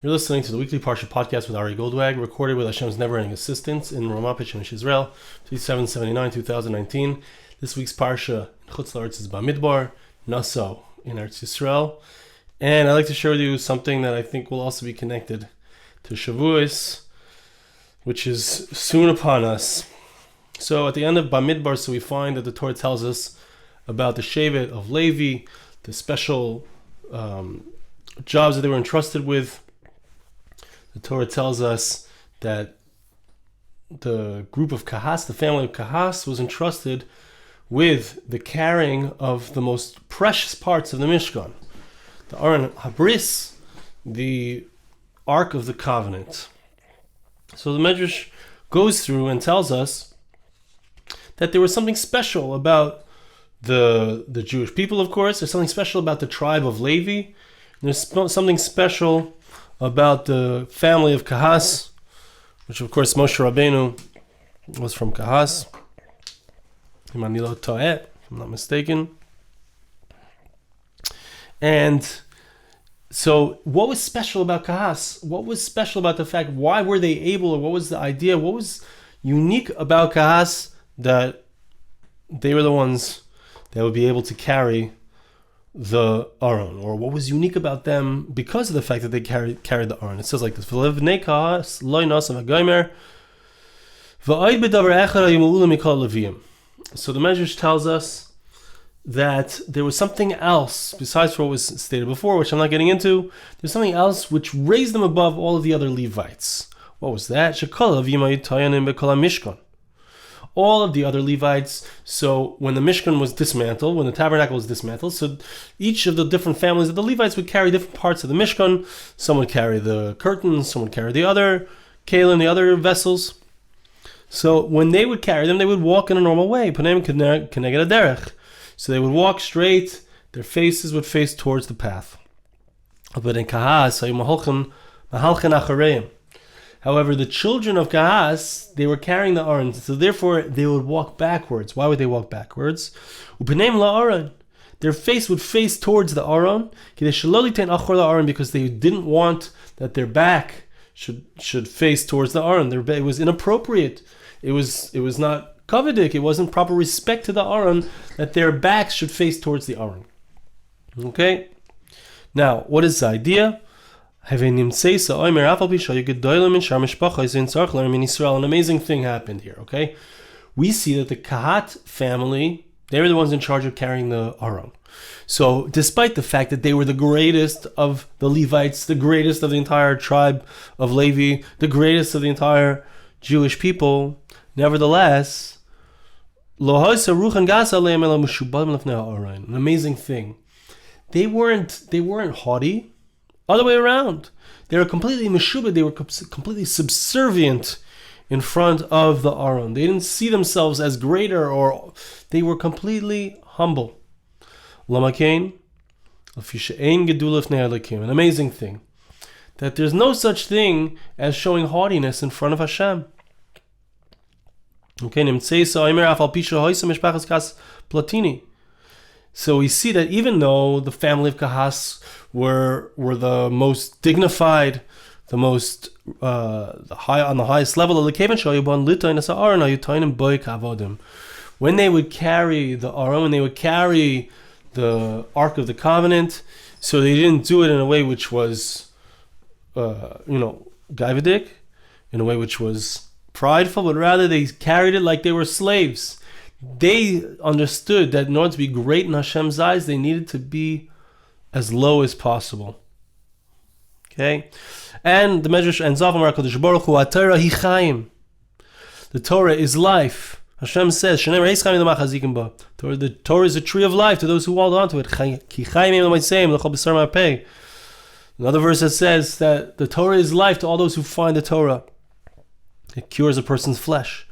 You're listening to the weekly Parsha Podcast with Ari Goldwag, recorded with Hashem's never-ending assistance in Ramat Beit Israel, 2779-2019. This week's Parsha in Chutz La'aretz is Bamidbar, Naso in Eretz Yisrael. And I'd like to share with you something that I think will also be connected to Shavuos, which is soon upon us. So at the end of Bamidbar, so we find that the Torah tells us about the Shevet of Levi, the special jobs that they were entrusted with. The Torah tells us that the group of Kehas, the family of Kehas, was entrusted with the carrying of the most precious parts of the Mishkan. The Aron Habris, the Ark of the Covenant. So the Medrash goes through and tells us that there was something special about the Jewish people, of course. There's something special about the tribe of Levi. There's something special about the family of Kehas, which of course Moshe Rabbeinu was from Kehas, if I'm not mistaken. And so what was special about Kehas? What was special about the fact, why were they able, or what was the idea, what was unique about Kehas that they were the ones that would be able to carry the Aron, or what was unique about them because of the fact that they carried the Aron? It says like this: So the Medrash tells us that there was something else besides what was stated before, which I'm not getting into. There's something else which raised them above all of the other Levites. What was that? All of the other Levites. So when the Mishkan was dismantled, when the tabernacle was dismantled, so each of the different families of the Levites would carry different parts of the Mishkan. Some would carry the curtains, some would carry the other kalim, the other vessels. So when they would carry them, they would walk in a normal way. So they would walk straight, their faces would face towards the path. But in Kehas, however, the children of Kehas, they were carrying the Aron, so therefore they would walk backwards. Why would they walk backwards? Their face would face towards the Aron, because they didn't want that their back should face towards the Aron. It was inappropriate. It was not kovedik. It wasn't proper respect to the Aron that their backs should face towards the Aron. Okay? Now, what is the idea? An amazing thing happened here, okay? We see that the Kahat family, they were the ones in charge of carrying the Aron. So despite the fact that they were the greatest of the Levites, the greatest of the entire tribe of Levi, the greatest of the entire Jewish people, nevertheless, an amazing thing. They weren't haughty. Other way around. They were completely meshubed, they were completely subservient in front of the Aron. They didn't see themselves as greater, or they were completely humble. An amazing thing. That there's no such thing as showing haughtiness in front of Hashem. Okay, so we see that even though the family of Kehas were the most dignified, the most on the highest level of the Kavan, when they would carry the Aron, when they would carry the Ark of the Covenant, so they didn't do it in a way which was gaivadik, in a way which was prideful, but rather they carried it like they were slaves. They understood that in order to be great in Hashem's eyes, they needed to be as low as possible. Okay? And the Medrash ends off, the Torah is life. Hashem says, the Torah is a tree of life to those who hold on to it. Another verse that says that the Torah is life to all those who find the Torah. It cures a person's flesh.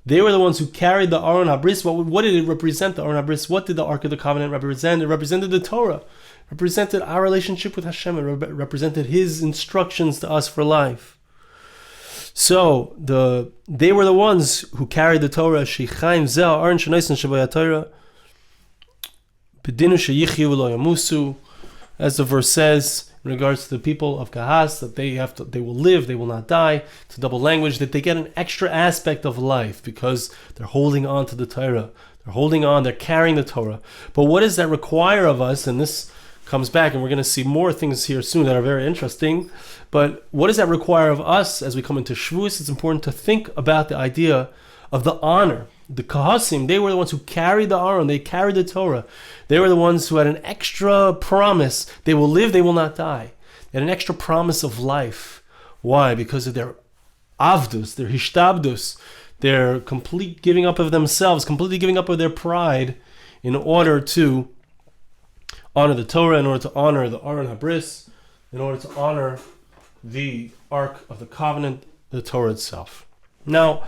They were the ones who carried the Aron Habris. What did it represent, the Aron Habris? What did the Ark of the Covenant represent? It represented the Torah. It represented our relationship with Hashem. It represented His instructions to us for life. So they were the ones who carried the Torah. as the verse says in regards to the people of Kehas, that they will live, they will not die. It's a double language, that they get an extra aspect of life because they're holding on to the Torah. They're holding on, they're carrying the Torah. But what does that require of us? And this comes back, and we're going to see more things here soon that are very interesting. But what does that require of us as we come into Shavuos? It's important to think about the idea of the honor. The Kehasim, they were the ones who carried the Aron, they carried the Torah. They were the ones who had an extra promise. They will live, they will not die. They had an extra promise of life. Why? Because of their avdus, their hishtabdus, their complete giving up of themselves, completely giving up of their pride in order to honor the Torah, in order to honor the Aron Habris, in order to honor the Ark of the Covenant, the Torah itself. Now,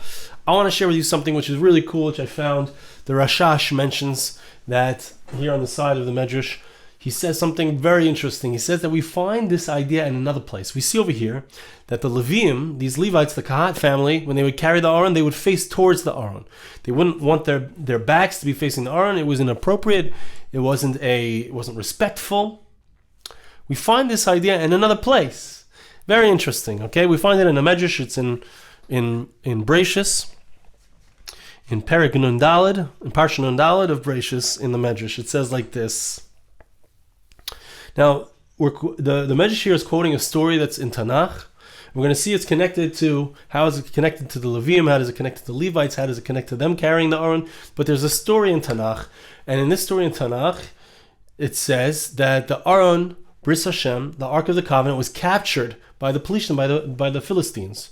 I want to share with you something which is really cool, which I found. The Rashash mentions that here on the side of the Medrash, he says something very interesting. He says that we find this idea in another place. We see over here that the Leviim, these Levites, the Kahat family, when they would carry the Aron, they would face towards the Aron. They wouldn't want their backs to be facing the Aron. It was inappropriate. It wasn't respectful. We find this idea in another place. Very interesting. Okay, we find it in a Medrash. It's in Bereshis, in Perek Nun Daled, in Parsha Nun Daled of Bereshis, in the Medrash. It says like this. Now, the Medrash here is quoting a story that's in Tanakh. We're going to see it's connected to, how is it connected to the Leviim, how does it connect to the Levites, how does it connect to them carrying the Aron. But there's a story in Tanakh, and in this story in Tanakh, it says that the Aron, Bris Hashem, the Ark of the Covenant, was captured by the Pelishtim, by the Philistines.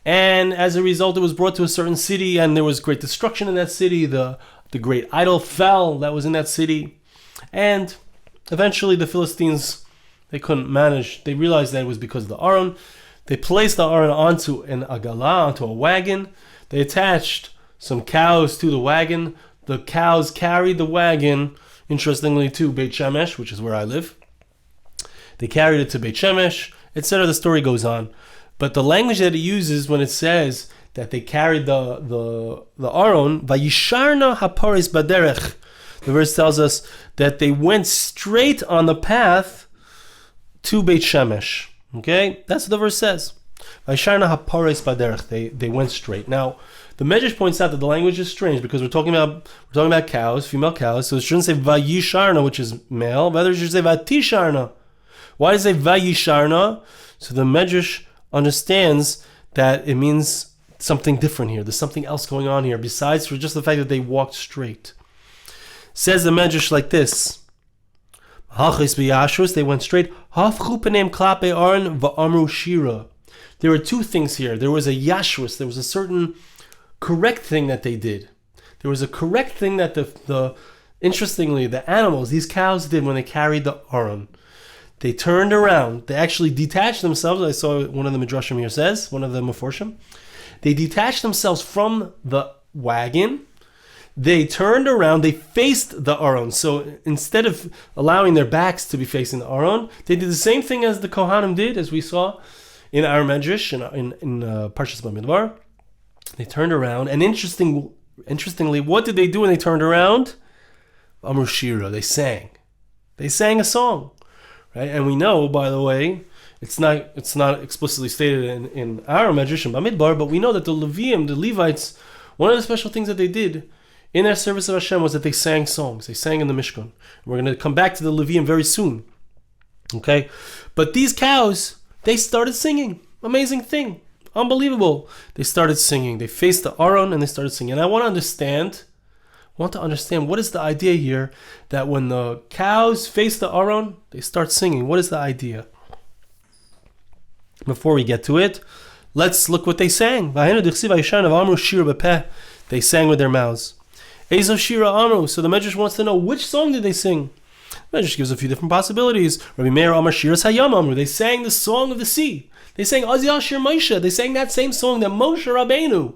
And as a result, it was brought to a certain city, and there was great destruction in that city. The great idol fell that was in that city. And eventually the Philistines, they couldn't manage. They realized that it was because of the Aron. They placed the Aron onto an agala, onto a wagon. They attached some cows to the wagon. The cows carried the wagon, interestingly, to Beit Shemesh, which is where I live. They carried it to Beit Shemesh, etc. The story goes on. But the language that it uses when it says that they carried the Aron, Vayisharna haparis baderech, the verse tells us that they went straight on the path to Beit Shemesh. Okay, that's what the verse says. Vayisharna haparis baderech. They went straight. Now, the Medrash points out that the language is strange because we're talking about cows, female cows. So it shouldn't say Vayisharna, which is male. Rather, it should say Vatisharna. Why does it say Vayisharna? So the Medrash understands that it means something different here. There's something else going on here besides for just the fact that they walked straight. Says the Medrash like this. They went straight. There were two things here. There was a yashar, there was a certain correct thing that they did. There was a correct thing that interestingly, the animals, these cows did when they carried the Aron. They turned around. They actually detached themselves. I saw one of the Midrashim here says, one of the Meforshim. They detached themselves from the wagon. They turned around. They faced the Aron. So instead of allowing their backs to be facing the Aron, they did the same thing as the Kohanim did, as we saw in our Medrash, in Parsha Bamidbar. They turned around. And interestingly, what did they do when they turned around? Amru Shira. They sang. They sang a song. Right? And we know, by the way, it's not explicitly stated in our Medrash in Bamidbar, but we know that the Leviim, the Levites, one of the special things that they did in their service of Hashem was that they sang songs. They sang in the Mishkan. We're going to come back to the Leviim very soon. Okay? But these cows, they started singing. Amazing thing. Unbelievable. They started singing. They faced the Aron and they started singing. And I want to understand what is the idea here that when the cows face the Aron, they start singing. What is the idea? Before we get to it, let's look what they sang. They sang with their mouths. Ezo Shira Amru. So the Medrash wants to know, which song did they sing? The Medrash gives a few different possibilities. Rabbi Meir Amar Shiras Hayam Amru. They sang the song of the sea. They sang Az Yashir Moshe. They sang that same song that Moshe Rabbeinu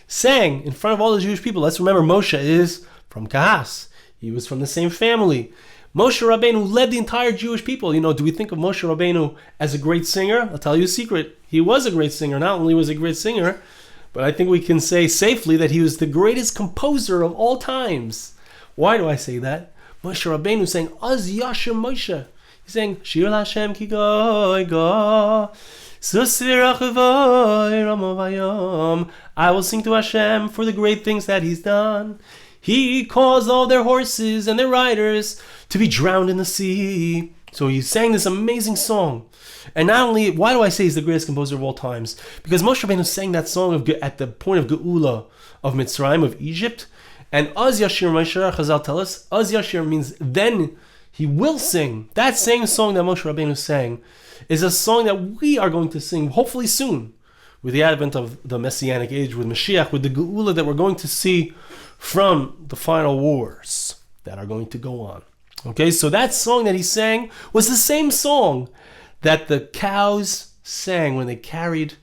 sang in front of all the Jewish people. Let's remember, Moshe is from Kehas. He was from the same family. Moshe Rabbeinu led the entire Jewish people. Do we think of Moshe Rabbeinu as a great singer? I'll tell you a secret. He was a great singer. Not only was he a great singer, but I think we can say safely that he was the greatest composer of all times. Why do I say that? Moshe Rabbeinu sang Az Yashar Moshe. He's saying, Shir Hashem ki goy go. I will sing to Hashem for the great things that He's done. He caused all their horses and their riders to be drowned in the sea. So he sang this amazing song. And not only, why do I say he's the greatest composer of all times? Because Moshe Rabbeinu sang that song at the point of Geula of Mitzrayim, of Egypt. And Az Yashir Moshe, Chazal tell us, Az Yashir means then he will sing. That same song that Moshe Rabbeinu sang is a song that we are going to sing hopefully soon with the advent of the Messianic age, with Mashiach, with the Geula that we're going to see from the final wars that are going to go on. Okay, so that song that he sang was the same song that the cows sang when they carried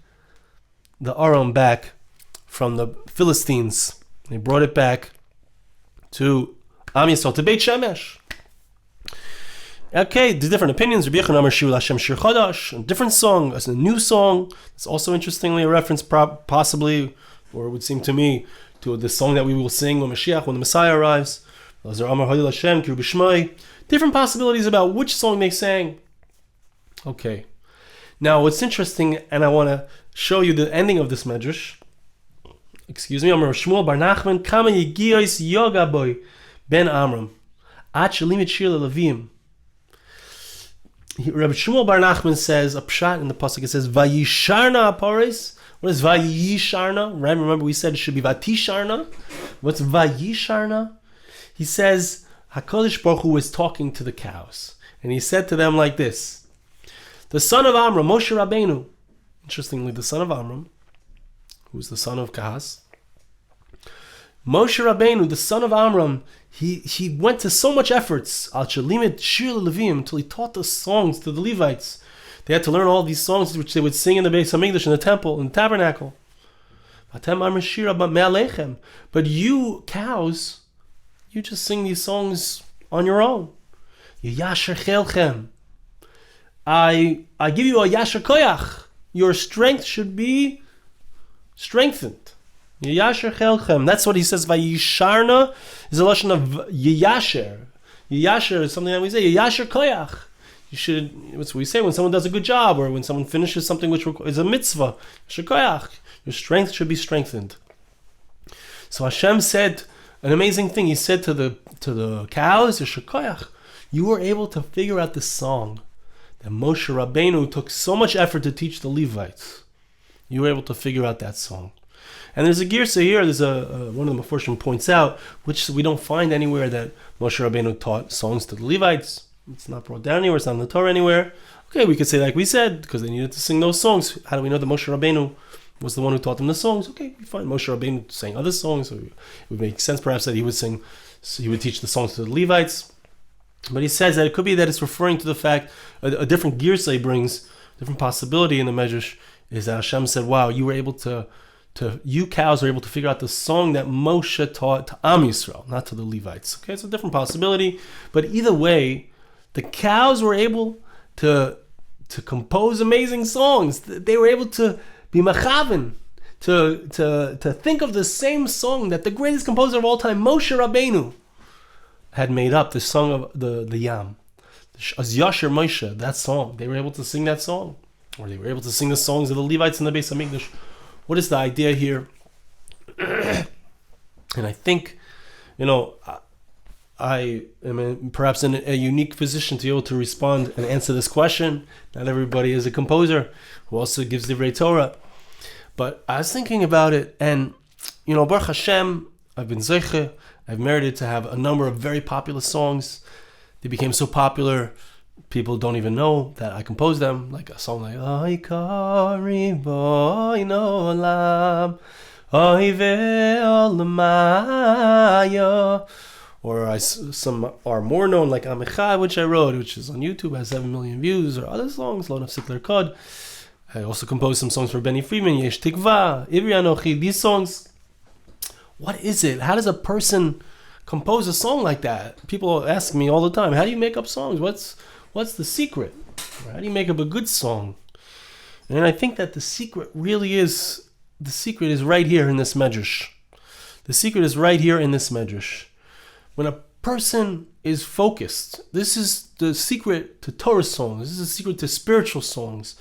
the Aron back from the Philistines. They brought it back to Am Yisrael, to Beit Shemesh. Okay, the different opinions. Rabbi Yochanan Amar Shiur Hashem Shir Chadash, a different song, a new song. It's also interestingly a reference, possibly, or it would seem to me, to the song that we will sing when Mashiach, when the Messiah arrives. Those are Amar Halil Hashem, Kiru B'Shmai. Different possibilities about which song they sang. Okay. Now, what's interesting, and I want to show you the ending of this medrash. Excuse me, Amar Shmuel Bar Nachman, Kama Yigiyos Yoga Boy Ben Amram, Ad Shalimit Shir Levim. Rabbi Shmuel Bar Nachman says, a pshat in the pasuk, it says, Vayisharna Aparis. What is Vayisharna? Right? Remember we said it should be Vatisharna. What's Vayisharna? He says, HaKadosh Baruch Hu was talking to the cows. And he said to them like this. The son of Amram, Moshe Rabbeinu. Interestingly, the son of Amram, who's the son of Kehas. Moshe Rabbeinu, the son of Amram, he went to so much efforts, Al Shalimit Shir Levim, until he taught the songs to the Levites. They had to learn all these songs which they would sing in the Beis Hamikdash, in the temple, in the tabernacle. But you, cows, you just sing these songs on your own. Yashar chelchem. I give you a yashar koach. Your strength should be strengthened. Yashar chelchem. That's what he says. Vayisharna is a lashon of yashar. Yashar is something that we say. Yashar koach. You should. That's what we say when someone does a good job, or when someone finishes something which is a mitzvah. Yashar koach. Your strength should be strengthened. So Hashem said an amazing thing. He said to the cows, Yashar koach, you were able to figure out this song that Moshe Rabbeinu took so much effort to teach the Levites. You were able to figure out that song. And there's a girsa here, there's one of the Meforshim points out, which we don't find anywhere, that Moshe Rabbeinu taught songs to the Levites. It's not brought down anywhere, it's not in the Torah anywhere. Okay, we could say like we said, because they needed to sing those songs. How do we know that Moshe Rabbeinu was the one who taught them the songs? Okay, we find Moshe Rabbeinu sang other songs, so it would make sense perhaps that he would teach the songs to the Levites. But he says that it could be that it's referring to the fact, a different girsa he brings, different possibility in the Medrash, is that Hashem said, wow, you were able you cows were able to figure out the song that Moshe taught to Am Yisrael, not to the Levites. Okay, it's a different possibility. But either way, the cows were able to compose amazing songs. They were able to be machaven, to think of the same song that the greatest composer of all time, Moshe Rabbeinu, had made up, the song of the Yam. Az Yashar Moshe, that song. They were able to sing that song. Or they were able to sing the songs of the Levites in the Beis Hamikdash. What is the idea here? And I think, I am perhaps in a unique position to be able to respond and answer this question. Not everybody is a composer who also gives divrei Torah. But I was thinking about it, and, Baruch Hashem, I've been zeiche, I've merited to have a number of very popular songs. They became so popular, people don't even know that I composed them. Like a song like Oy Kari Boy No Olam Oy Ve'olamaya. Or some are more known, like Amichai, which I wrote, which is on YouTube, has 7 million views, or other songs, Lo Nafsik L'Rkod. I also composed some songs for Benny Friedman, Yesh Tikva, Ivri Anochi. These songs, what is it? How does a person compose a song like that? People ask me all the time, how do you make up songs? What's the secret? How do you make up a good song? And I think that the secret is right here in this medrash. The secret is right here in this medrash. When a person is focused. This is the secret to Torah songs. This is the secret to spiritual songs.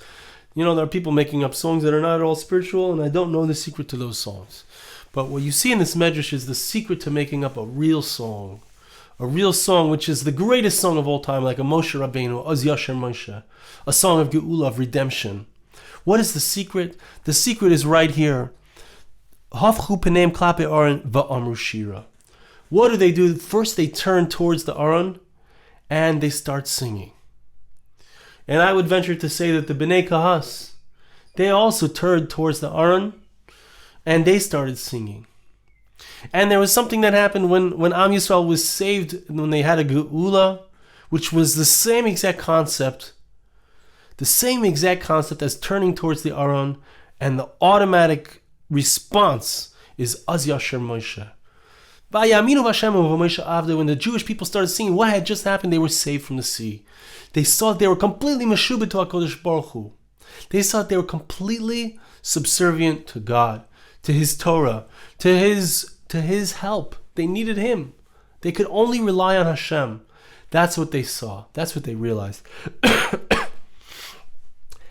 There are people making up songs that are not at all spiritual, and I don't know the secret to those songs. But what you see in this medrash is the secret to making up a real song which is the greatest song of all time, like a Moshe Rabbeinu, Oz Yashar Moshe, a song of Geula, of redemption. What is the secret? The secret is right here. Hafchu peneim klape Aron va'amru shira. What do they do? First, they turn towards the Aron and they start singing. And I would venture to say that the Bnei Kehas, they also turned towards the Aron and they started singing. And there was something that happened when Am Yisrael was saved, when they had a Geula, which was the same exact concept as turning towards the Aron, and the automatic response is Az Yashar Moshe. When the Jewish people started singing what had just happened, they were saved from the sea. They saw they were completely meshubed to HaKadosh Baruch Hu. They saw they were completely subservient to God, to His Torah, to His help. They needed Him. They could only rely on Hashem. That's what they saw. That's what they realized.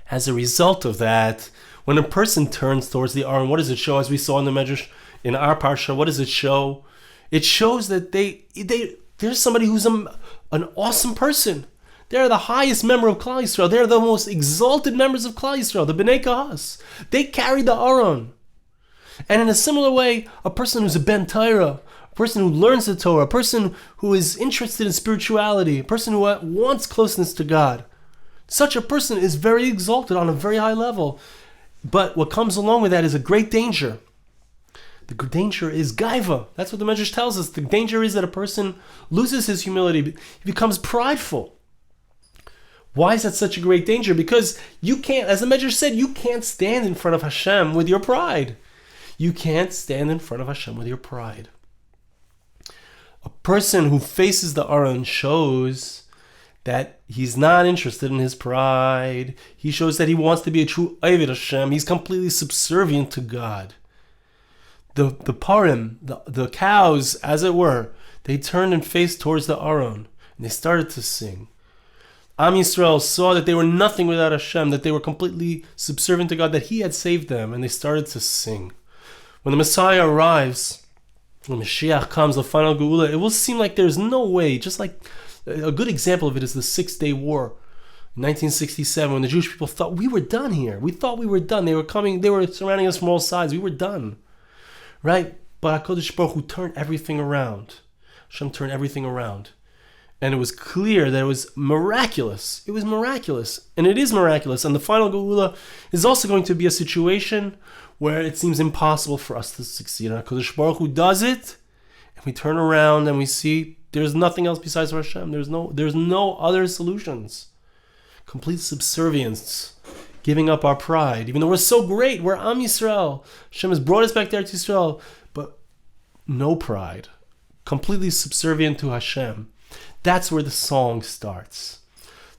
As a result of that, when a person turns towards the Aron, what does it show? As we saw in the Medrash, in our Parsha, what does it show? It shows that there's somebody who's an awesome person. They're the highest member of Klal Yisrael. They're the most exalted members of Klal Yisrael, the Bnei Kehas. They carry the Aron. And in a similar way, a person who's a Ben Torah, a person who learns the Torah, a person who is interested in spirituality, a person who wants closeness to God, such a person is very exalted on a very high level. But what comes along with that is a great danger. The danger is gaiva. That's what the Medrash tells us. The danger is that a person loses his humility. He becomes prideful. Why is that such a great danger? Because you can't, as the Medrash said, you can't stand in front of Hashem with your pride. You can't stand in front of Hashem with your pride. A person who faces the Aron shows that he's not interested in his pride. He shows that he wants to be a true Oved Hashem. He's completely subservient to God. The parim, the cows, as it were, they turned and faced towards the Aron, and they started to sing. Am Yisrael saw that they were nothing without Hashem, that they were completely subservient to God, that He had saved them, and they started to sing. When the Messiah arrives, when Mashiach comes, the final Geula, it will seem like there's no way, just like a good example of it is the 6-Day War in 1967, when the Jewish people thought we were done here. We thought we were done. They were surrounding us from all sides. We were done. Right? But HaKadosh Baruch Hu turned everything around. Hashem turned everything around. And it was clear that it was miraculous. It was miraculous. And it is miraculous. And the final Geula is also going to be a situation where it seems impossible for us to succeed. And HaKadosh Baruch Hu does it, and we turn around and we see there's nothing else besides Hashem. There's no other solutions. Complete subservience. Giving up our pride. Even though we're so great, we're Am Yisrael. Hashem has brought us back to Eretz Yisrael. But no pride. Completely subservient to Hashem. That's where the song starts.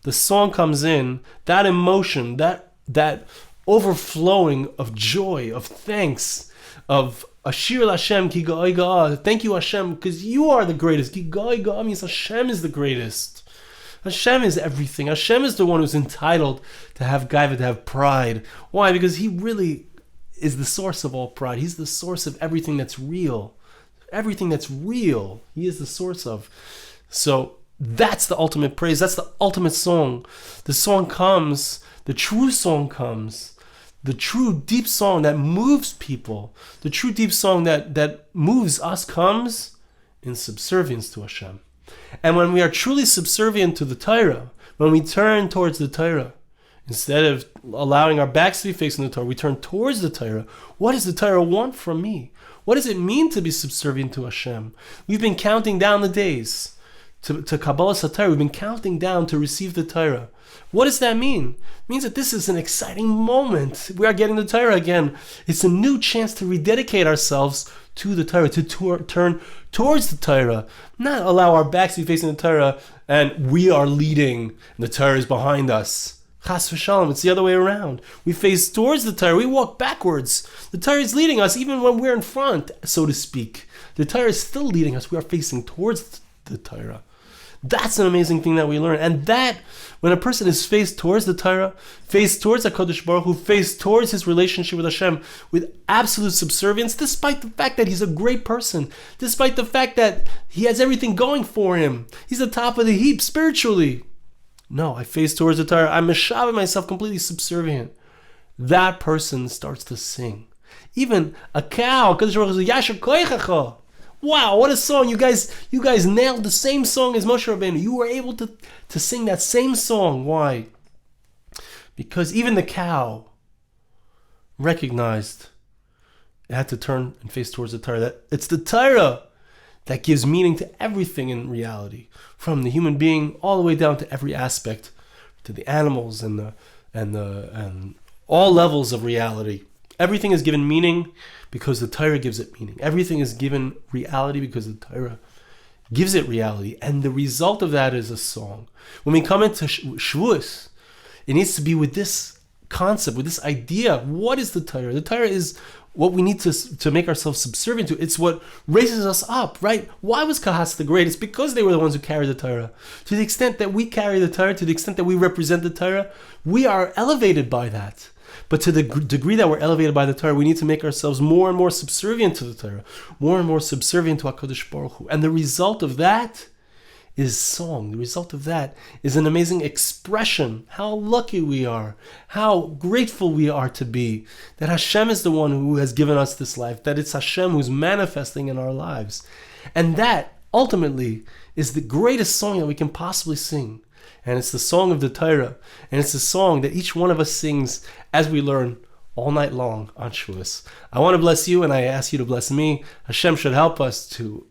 The song comes in, that emotion, that overflowing of joy, of thanks, of Ashir Hashem ki ga'ai ga'a. Thank you Hashem, because you are the greatest. Ki ga'ai ga'a means Hashem is the greatest. Hashem is everything. Hashem is the one who's entitled to have gaiva, to have pride. Why? Because He really is the source of all pride. He's the source of everything that's real. Everything that's real, He is the source of. So that's the ultimate praise. That's the ultimate song. The song comes, the true song comes, the true deep song that moves people, the true deep song that moves us comes in subservience to Hashem. And when we are truly subservient to the Torah, when we turn towards the Torah, instead of allowing our backs to be facing the Torah, we turn towards the Torah. What does the Torah want from me? What does it mean to be subservient to Hashem? We've been counting down the days to Kabbalah Torah. We've been counting down to receive the Torah. What does that mean? It means that this is an exciting moment. We are getting the Torah again. It's a new chance to rededicate ourselves to the Torah, to turn towards the Torah, not allow our backs to be facing the Torah and we are leading and the Torah is behind us. Chas v'shalom, it's the other way around. We face towards the Torah, we walk backwards. The Torah is leading us even when we're in front, so to speak. The Torah is still leading us. We are facing towards the Torah. That's an amazing thing that we learn. And that, when a person is faced towards the Torah, faced towards HaKadosh Baruch Hu, faced towards his relationship with Hashem, with absolute subservience, despite the fact that he's a great person, despite the fact that he has everything going for him, he's the top of the heap spiritually. No, I face towards the Torah, I'm meshaveh myself completely subservient. That person starts to sing. Even a cow, HaKadosh Baruch Hu says, yashar koach. Wow, what a song. You guys nailed the same song as Moshe Rabbeinu. You were able to sing that same song. Why? Because even the cow recognized it had to turn and face towards the Torah. That it's the Torah that gives meaning to everything in reality, from the human being all the way down to every aspect, to the animals and all levels of reality. Everything is given meaning because the Torah gives it meaning. Everything is given reality because the Torah gives it reality. And the result of that is a song. When we come into Shavuos, it needs to be with this concept, with this idea. What is the Torah? The Torah is what we need to make ourselves subservient to. It's what raises us up, right? Why was Kehas the greatest? Because they were the ones who carried the Torah. To the extent that we carry the Torah, to the extent that we represent the Torah, we are elevated by that. But to the degree that we're elevated by the Torah, we need to make ourselves more and more subservient to the Torah, more and more subservient to HaKadosh Baruch Hu. And the result of that is song. The result of that is an amazing expression. How lucky we are, how grateful we are to be that Hashem is the one who has given us this life, that it's Hashem who's manifesting in our lives. And that, ultimately, is the greatest song that we can possibly sing. And it's the song of the Torah. And it's the song that each one of us sings as we learn all night long on Shavuos. I want to bless you, and I ask you to bless me. Hashem should help us to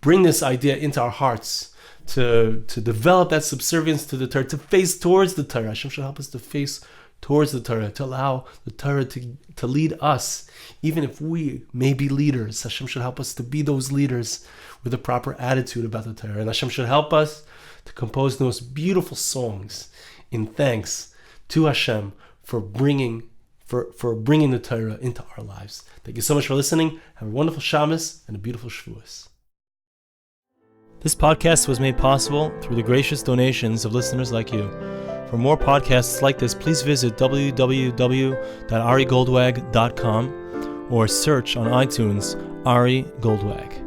bring this idea into our hearts, to develop that subservience to the Torah, to face towards the Torah. Hashem should help us to face towards the Torah, to allow the Torah to lead us. Even if we may be leaders, Hashem should help us to be those leaders with a proper attitude about the Torah. And Hashem should help us to compose the most beautiful songs in thanks to Hashem for bringing the Torah into our lives. Thank you so much for listening. Have a wonderful Shabbos and a beautiful Shavuos. This podcast was made possible through the gracious donations of listeners like you. For more podcasts like this, please visit www.arigoldwag.com or search on iTunes Ari Goldwag.